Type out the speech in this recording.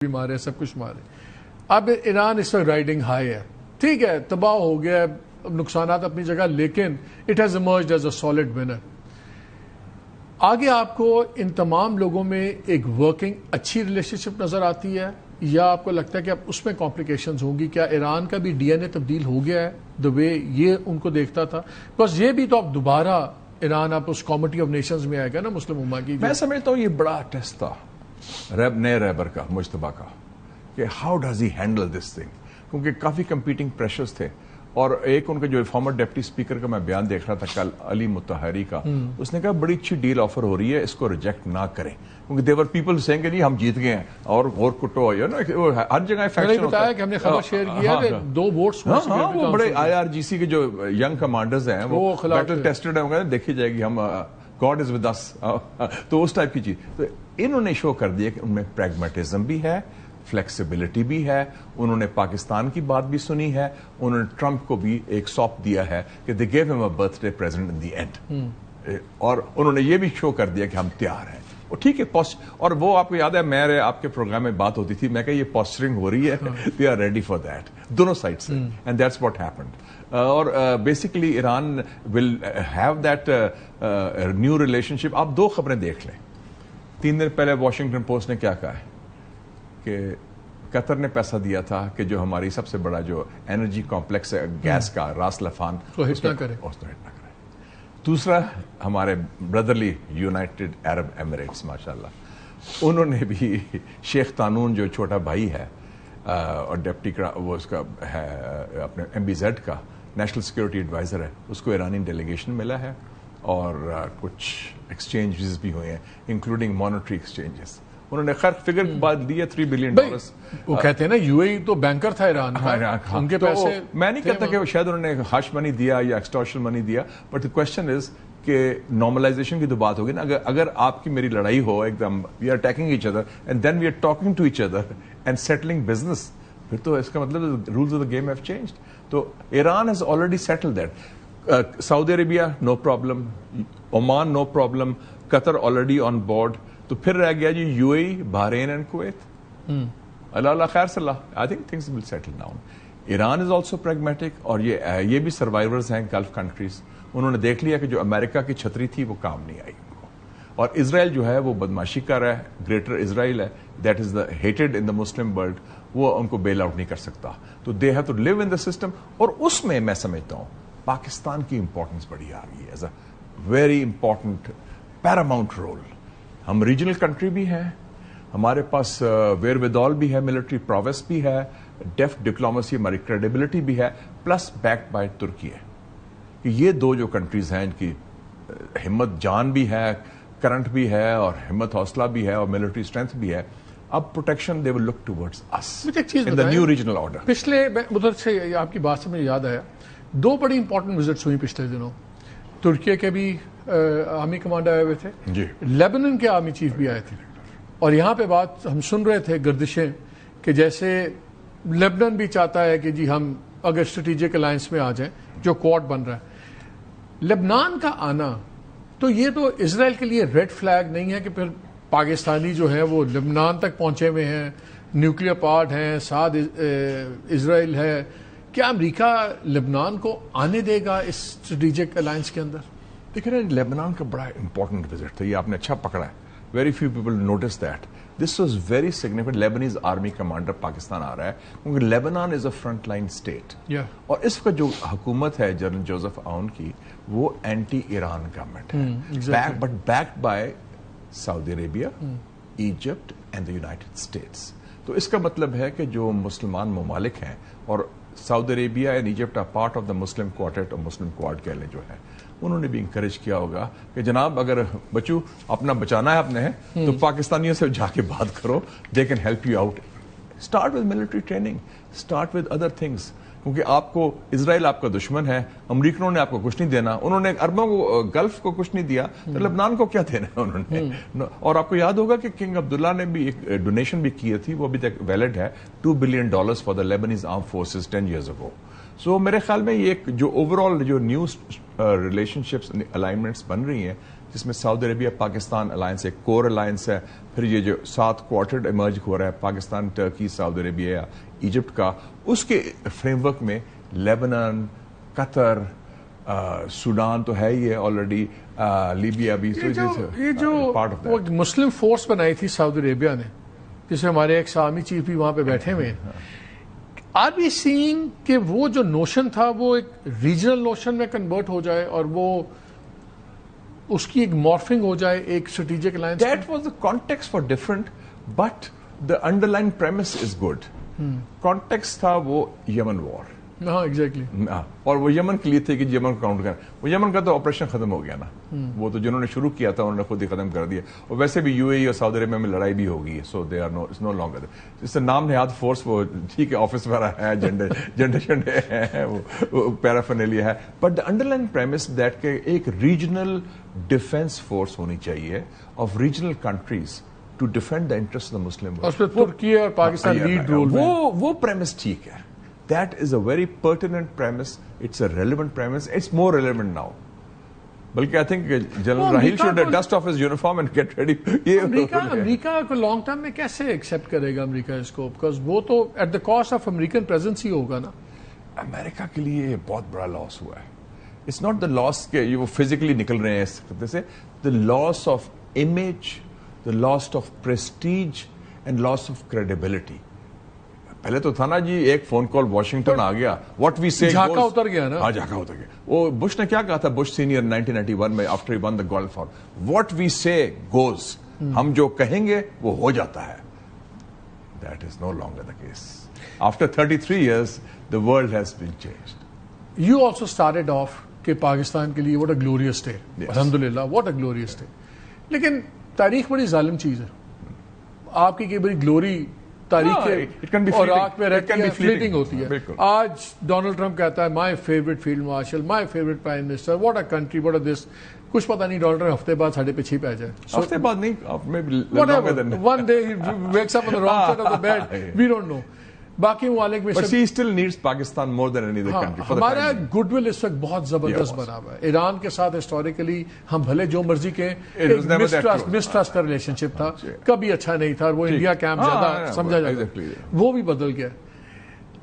بھی مارے سب کچھ مارے. اب ایران اس وقت رائڈنگ ہائی ہے, ٹھیک ہے تباہ ہو گیا, نقصانات اپنی جگہ, لیکن it has emerged as a solid winner. آگے آپ کو ان تمام لوگوں میں ایک ورکنگ اچھی ریلیشن شپ نظر آتی ہے, یا آپ کو لگتا ہے کہ اب اس میں کمپلیکیشنز ہوں گی؟ کیا ایران کا بھی ڈی این اے تبدیل ہو گیا ہے دا وے یہ ان کو دیکھتا تھا؟ بس یہ بھی تو اب دوبارہ ایران اب اس کمیٹی آف نیشنز میں آئے گا نا مسلم امہ کی. میں سمجھتا ہوں یہ بڑا ٹیسٹ تھا نئے ریبر کا, مجتبیٰ کا, کہ how does he handle this thing, کیونکہ کافی کمپیٹنگ پریشرز تھے. اور ایک ان کے جو فارمر ڈپٹی اسپیکر کا میں بیان دیکھ رہا تھا کل, علی مطہری کا, اس نے کہا بڑی اچھی ڈیل آفر ہو رہی ہے, اس کو ریجیکٹ نہ کریں, کیونکہ دیور پیپل سینگ کہ نہیں ہم جیت گئے ہیں اور کٹو ہر جگہ فیکشن ہوتا ہے. کہ ہم نے خبر شیئر کیا کہ 2 ووٹس وہ بڑے IRGC کے جو ینگ کمانڈرز ہیں وہ بیٹل ٹیسٹڈ ہیں, وہ کہتے ہیں دیکھی جائے گی, ہم گاڈ از ود اس, تو اس ٹائپ کی چیز. تو انہوں نے شو کر دیا کہ ان میں پریگمیٹزم بھی ہے, فلیکسیبلٹی بھی ہے, انہوں نے پاکستان کی بات بھی سنی ہے, انہوں نے ٹرمپ کو بھی ایک سوپ دیا ہے کہ دے گیو ہم a birth day present in the end, اور انہوں نے یہ بھی شو کر دیا کہ ہم تیار ہیں. وہ ٹھیک ہے اور وہ آپ کو یاد ہے میرے آپ کے پروگرام میں بات ہوتی تھی, میں کہ یہ پوسچرنگ ہو رہی ہے, they are ready for that دونوں سائڈ سے, اینڈ دیٹس واٹ ہیپنڈ. اور basically Iran will have that new relationship. آپ 2 خبریں دیکھ لیں. 3 دن پہلے واشنگٹن پوسٹ نے کیا کہا ہے کہ قطر نے پیسہ دیا تھا کہ جو ہماری سب سے بڑا جو انرجی کمپلیکس ہے گیس کا, راس لفان, ہٹ نہ کرے. دوسرا ہمارے بردرلی یونائٹڈ عرب ایمریٹس, ماشاءاللہ, انہوں نے بھی شیخ تانون جو چھوٹا بھائی ہے اور ڈپٹی وہ اس کا ہے اپنے MBZ کا نیشنل سیکورٹی ایڈوائزر ہے, اس کو ایرانی ڈیلیگیشن ملا ہے, اور کچھ ایکسچینجز بھی ہوئے ہیں انکلوڈنگ مانیٹری ایکسچینجز. انہوں نے خیر فگر بعد دیے $3 بلین. وہ کہتے ہیں نا UAE تو بینکر تھا ایران کا, ان کے پیسے. میں نہیں کہتا کہ شاید انہوں نے ہش منی دیا یا ایکسٹورشن منی دیا, بٹ دی کوشچن از کہ نارملائزیشن کی تو بات ہوگی نا. اگر آپ کی میری لڑائی ہو ایک دم, we are attacking each other and then we are talking to each other and settling business, پھر تو اس کا مطلب rules of the game have changed. تو Iran has already settle that. Saudi Arabia no problem, Oman no problem, Qatar already on board. تو پھر رہ گیا جی UAE, بحرین اینڈ کویت. اللہ خیر صلی اللہ, I think things will settle down. Iran is also pragmatic, اور یہ بھی سروائیورز ہیں گلف کنٹریز. انہوں نے دیکھ لیا کہ جو امریکہ کی چھتری تھی وہ کام نہیں آئی ان کو, اور اسرائیل جو ہے وہ بدماشی کر رہا ہے, گریٹر اسرائیل ہے, that is the hated in the Muslim world, وہ ان کو بیل آؤٹ نہیں کر سکتا. تو they have to live in the system. اور اس میں میں سمجھتا ہوں پاکستان کی امپورٹنس بڑی آ گئی ہے as a very important paramount role. ہم ریجنل کنٹری بھی ہیں, ہمارے پاس ویئر ودال بھی ہے, ملٹری پرویس بھی ہے, ڈیف ڈپلومسی, ہماری کریڈیبلٹی بھی ہے, پلس بیکڈ بائی ترکی ہے. کہ یہ 2 جو کنٹریز ہیں ان کی ہمت جان بھی ہے, کرنٹ بھی ہے, اور ہمت حوصلہ بھی ہے, اور ملٹری اسٹرینتھ بھی ہے. اب پروٹیکشن دے ول لک ٹورڈز اس ان دی نیو ریجنل آرڈر. پچھلے ادھر سے آپ کی بات سے مجھے یاد آیا 2 بڑی امپورٹنٹ وزٹس ہوئی پچھلے دنوں. ترکیہ کے بھی آرمی کمانڈر آئے ہوئے تھے جی, لیبنن کے آرمی چیف بھی آئے تھے, اور یہاں پہ بات ہم سن رہے تھے گردشیں کہ جیسے لیبنن بھی چاہتا ہے کہ جی ہم اگر اسٹریٹجک الائنس میں آ جائیں, جو کوڈ بن رہا ہے. لبنان کا آنا تو یہ تو اسرائیل کے لیے ریڈ فلیگ نہیں ہے کہ پھر پاکستانی جو ہیں وہ لبنان تک پہنچے ہوئے ہیں, نیوکلیر پارٹ ہیں, ساتھ اسرائیل ہے. کیا امریکہ لبنان کو آنے دے گا اس اسٹریٹجک الائنس کے اندر؟ دیکھیں نا, لیبنان کا بڑا امپورٹنٹ وزٹ تھا, یہ آپ نے اچھا پکڑا ہے. Very few people notice that this was very significant. Lebanese army commander Pakistan آ رہا ہے, کیونکہ Lebanon is a front line state, اور اس وقت جو حکومت ہے جنرل جوزف آؤن کی وہ اینٹی ایران گورنمنٹ ہے, but backed by Saudi Arabia, Egypt and the United States. تو اس کا مطلب ہے کہ جو مسلمان ممالک ہیں, اور Saudi Arabia and Egypt are part of the Muslim quartet اور مسلم کوارڈ کہہ لیں جو ہے, انہوں نے بھی انکریج کیا ہوگا کہ جناب اگر بچو اپنا بچانا ہے اپنے تو پاکستانیوں سے جا کے بات کرو, they can help you out. Start with military training, start with other things, کیونکہ آپ کو اسرائیل آپ کا دشمن ہے, امریکنوں نے آپ کو کچھ نہیں دینا, انہوں نے عربوں کو گلف کو کچھ نہیں دیا, تو لبنان کو کیا دینا ہے انہوں نے. اور آپ کو یاد ہوگا کہ کنگ عبداللہ نے بھی ایک ڈونیشن بھی کی تھی, وہ ابھی تک ویلڈ ہے, $2 billion for the Lebanese arm forces 10 years ago. So میرے خیال میں یہ ایک جو اوور آل جو نیو ریلیشن شپس الائنمنٹس بن رہی ہیں, جس میں سعودی عربیہ پاکستان الائنس ایک کور الائنس ہے, پھر یہ جو 7 کوارٹرڈ ایمرج ہو رہا ہے پاکستان, ٹرکی, سعودی عربیہ یا ایجپٹ کا, اس کے فریم ورک میں لیبنان, قطر, سوڈان تو ہے ہی ہے آلریڈی, لیبیا بھی. یہ جو مسلم فورس بنائی تھی سعودی عربیہ نے, جسے ہمارے ایک آرمی چیف بھی وہاں پہ بیٹھے ہوئے ہیں, آر بی سینگ کہ وہ جو نوشن تھا وہ ایک ریجنل نوشن میں کنورٹ ہو جائے اور وہ اس کی ایک مارفنگ ہو جائے ایک strategic alliance. That was the context for different, but the underlying premise is good. Context تھا وہ یمن وار. ہاں ایگزیکٹلی. اور وہ یمن کے لیے تھے کہ یمن کو کاؤنٹ کرنا. وہ یمن کا تو آپریشن ختم ہو گیا نا, وہ تو جنہوں نے شروع کیا تھا انہوں نے خود ہی ختم کر دیا. اور ویسے بھی یو اے ای اور سعودی عربیہ میں لڑائی بھی ہوگی ہے, سو دے آر نو لانگر. جس سے نام نہاد فورس وہ ٹھیک ہے آفس وغیرہ ہے, جنڈے شنڈے ہیں, وہ پیرافرنیلیا ہے, but the underlying premise that کہ ایک ریجنل ڈیفینس فورس ہونی چاہیے of regional countries to defend the interest of the Muslim. اور ترکی اور پاکستان لیڈ رول میں وہ پریمس ٹھیک ہے. That is a very pertinent premise. It's a relevant premise. It's more relevant now. بلکہ I think General Rahil should dust off his uniform and get ready. امریکہ کو long term میں کیسے accept کرے گا امریکہ اس کو, بیکاز وہ تو at the cost of American presence ہی ہوگا نا. امریکہ کے لیے بہت بڑا لاس ہوا ہے. It's not the loss کہ وہ فزیکلی نکل رہے ہیں اس خطے سے, the loss of image, the loss of prestige and loss of credibility. پہلے تو تھا نا جی, ایک فون کال واشنگٹن آ گیا, واٹ وی سے جھاکا اتر گیا نا. ہاں جھاکا اتر گیا. وہ بش نے کیا کہا تھا, بش سینئر 1991 میں after he won the Gulf war, what we say goes, ہم جو کہیں گے وہ ہو جاتا ہے. That is no longer the case. After 33 years the world has been changed. You also started off کہ پاکستان کے لیے what a glorious day. الحمدللہ what a glorious day. لیکن تاریخ بڑی ظالم چیز ہے. آپ کی بڑی گلوری تاریخ اور آنکھ میں رہتی ہے, فلیٹنگ ہوتی ہے. آج ڈونلڈ ٹرمپ کہتا ہے my favourite field marshal, my favourite prime minister, what a country, what a this. کچھ پتا نہیں ڈونلڈ ٹرمپ ہفتے بعد ساڑھے پہ چھپ آ جائے. ہفتے بعد نہیں, one day wakes up on the wrong side of the bed, we don't know. باقی ممالک میں Pakistan more than any other country. ہمارا گڈ ول اس وقت بہت زبردست بنا ہوا ہے. ایران کے ساتھ ہسٹوریکلی ہم بھلے جو مرضی کے مسٹرسٹ کا ریلیشن شپ تھا, کبھی اچھا نہیں تھا, اور وہ انڈیا کیمپ زیادہ سمجھا جاتا, وہ بھی بدل گیا.